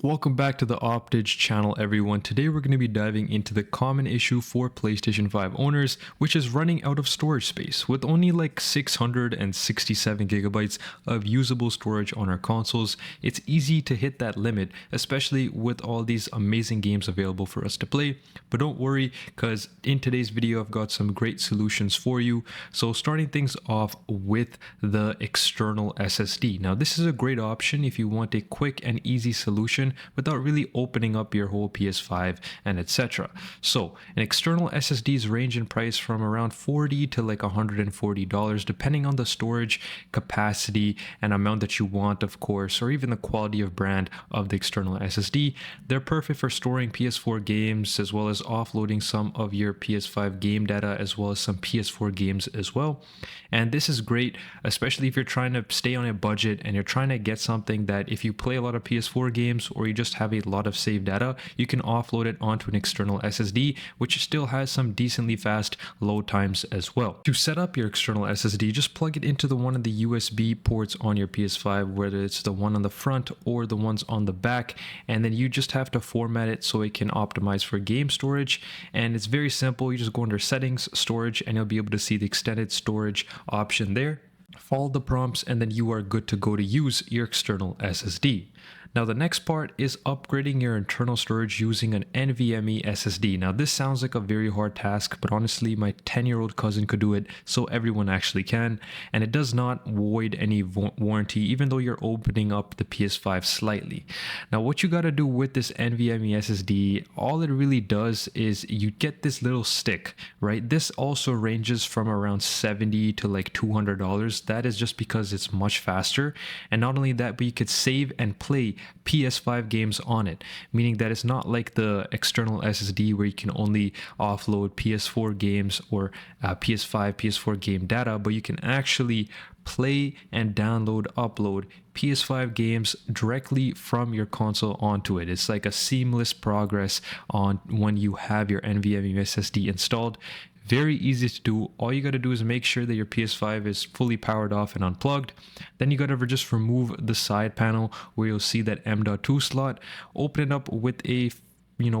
Welcome back to the Optage channel, everyone. Today we're going to be diving into the common issue for PlayStation 5 owners, which is running out of storage space. With only like 667 gigabytes of usable storage on our consoles, it's easy to hit that limit, especially with all these amazing games available for us to play. But don't worry, because in today's video I've got some great solutions for you. So starting things off with the external SSD. Now this is a great option if you want a quick and easy solution without really opening up your whole PS5 and etc. So an external SSDs range in price from around $40 to like $140 depending on the storage capacity and amount that you want, of course, or even the quality of brand of the external SSD. They're perfect for storing PS4 games as well as offloading some of your PS5 game data as well as some PS4 games as well. And this is great, especially if you're trying to stay on a budget and you're trying to get something that if you play a lot of PS4 games or you just have a lot of saved data, you can offload it onto an external SSD, which still has some decently fast load times as well. To set up your external SSD, just plug it into one of the USB ports on your PS5, whether it's the one on the front or the ones on the back, and then you just have to format it so it can optimize for game storage. And it's very simple. You just go under settings, storage, and you'll be able to see the extended storage option there. Follow the prompts and then you are good to go to use your external SSD. Now the next part is upgrading your internal storage using an NVMe SSD. Now this sounds like a very hard task, but honestly my 10-year-old cousin could do it, so everyone actually can. And it does not void any warranty even though you're opening up the PS5 slightly. Now what you got to do with this NVMe SSD, all it really does is you get this little stick, right? This also ranges from around $70 to like $200. That is just because it's much faster. And not only that, but you could save and play PS5 games on it, meaning that it's not like the external SSD where you can only offload PS4 games or PS5, PS4 game data, but you can actually play and upload PS5 games directly from your console onto it. It's like a seamless progress on when you have your NVMe SSD installed. Very easy to do. All you got to do is make sure that your PS5 is fully powered off and unplugged. Then you got to just remove the side panel where you'll see that M.2 slot. Open it up with a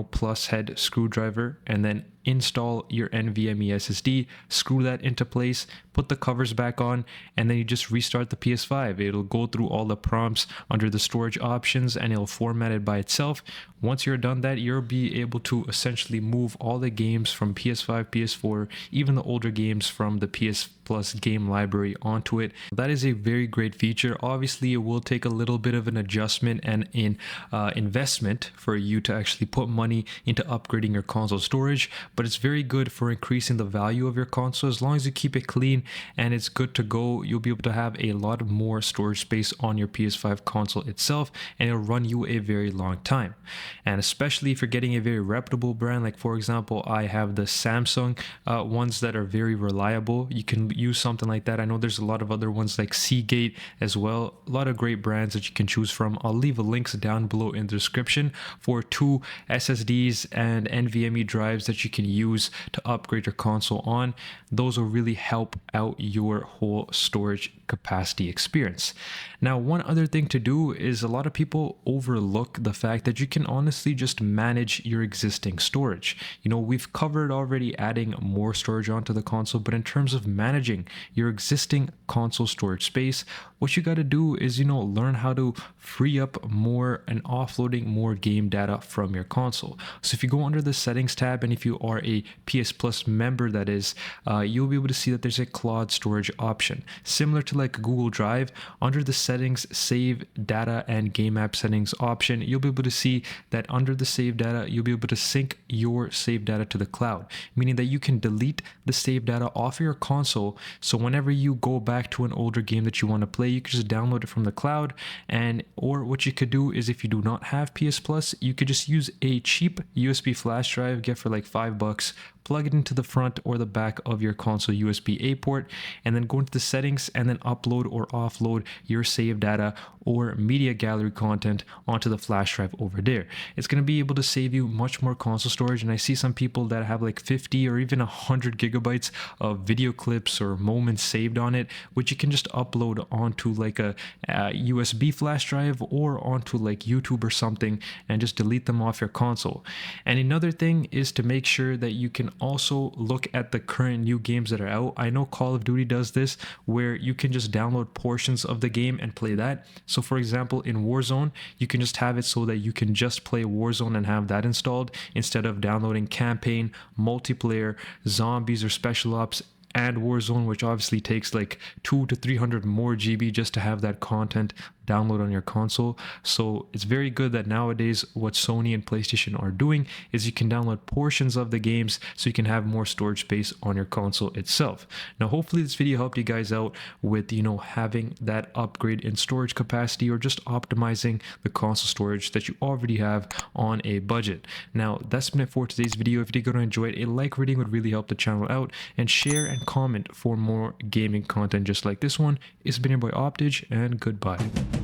plus head screwdriver and then install your NVMe SSD, screw that into place, put the covers back on, and then you just restart the PS5. It'll go through all the prompts under the storage options and it'll format it by itself. Once you're done that, you'll be able to essentially move all the games from PS5, PS4, even the older games from the PS Plus game library onto it. That is a very great feature. Obviously, it will take a little bit of an adjustment and investment for you to actually put money into upgrading your console storage, but it's very good for increasing the value of your console. As long as you keep it clean and it's good to go, you'll be able to have a lot more storage space on your PS5 console itself, and it'll run you a very long time. And especially if you're getting a very reputable brand, like for example, I have the Samsung ones that are very reliable. You can use something like that. I know there's a lot of other ones like Seagate as well. A lot of great brands that you can choose from. I'll leave links down below in the description for 2 SSDs and NVMe drives that you can use to upgrade your console on. Those will really help out your whole storage capacity experience. Now, one other thing to do is a lot of people overlook the fact that you can honestly just manage your existing storage. We've covered already adding more storage onto the console, but in terms of managing your existing console storage space, what you got to do is, learn how to free up more and offloading more game data from your console. So if you go under the settings tab, and if you are a PS Plus member, that is, you'll be able to see that there's a cloud storage option. Similar to like Google Drive, under the settings, save data and game app settings option, you'll be able to see that under the save data, you'll be able to sync your save data to the cloud, meaning that you can delete the save data off your console. So whenever you go back to an older game that you want to play, you can just download it from the cloud. Or what you could do is, if you do not have PS Plus, you could just use a cheap USB flash drive, get for like $5, plug it into the front or the back of your console USB-A port, and then go into the settings and then upload or offload your saved data or media gallery content onto the flash drive over there. It's going to be able to save you much more console storage, and I see some people that have like 50 or even 100 gigabytes of video clips or moments saved on it, which you can just upload onto like a USB flash drive or onto like YouTube or something and just delete them off your console. And another thing is to make sure that you can also look at the current new games that are out. I know Call of Duty does this, where you can just download portions of the game and play that. So for example, in Warzone, you can just have it so that you can just play Warzone and have that installed instead of downloading campaign, multiplayer, zombies, or special ops and Warzone, which obviously takes like 200 to 300 more GB just to have that content download on your console. So it's very good that nowadays what Sony and PlayStation are doing is you can download portions of the games so you can have more storage space on your console itself. Now hopefully this video helped you guys out with having that upgrade in storage capacity or just optimizing the console storage that you already have on a budget. Now that's been it for today's video. If you did enjoy it, a like rating would really help the channel out, and share and comment for more gaming content just like this one. It's been your boy Optage, and goodbye.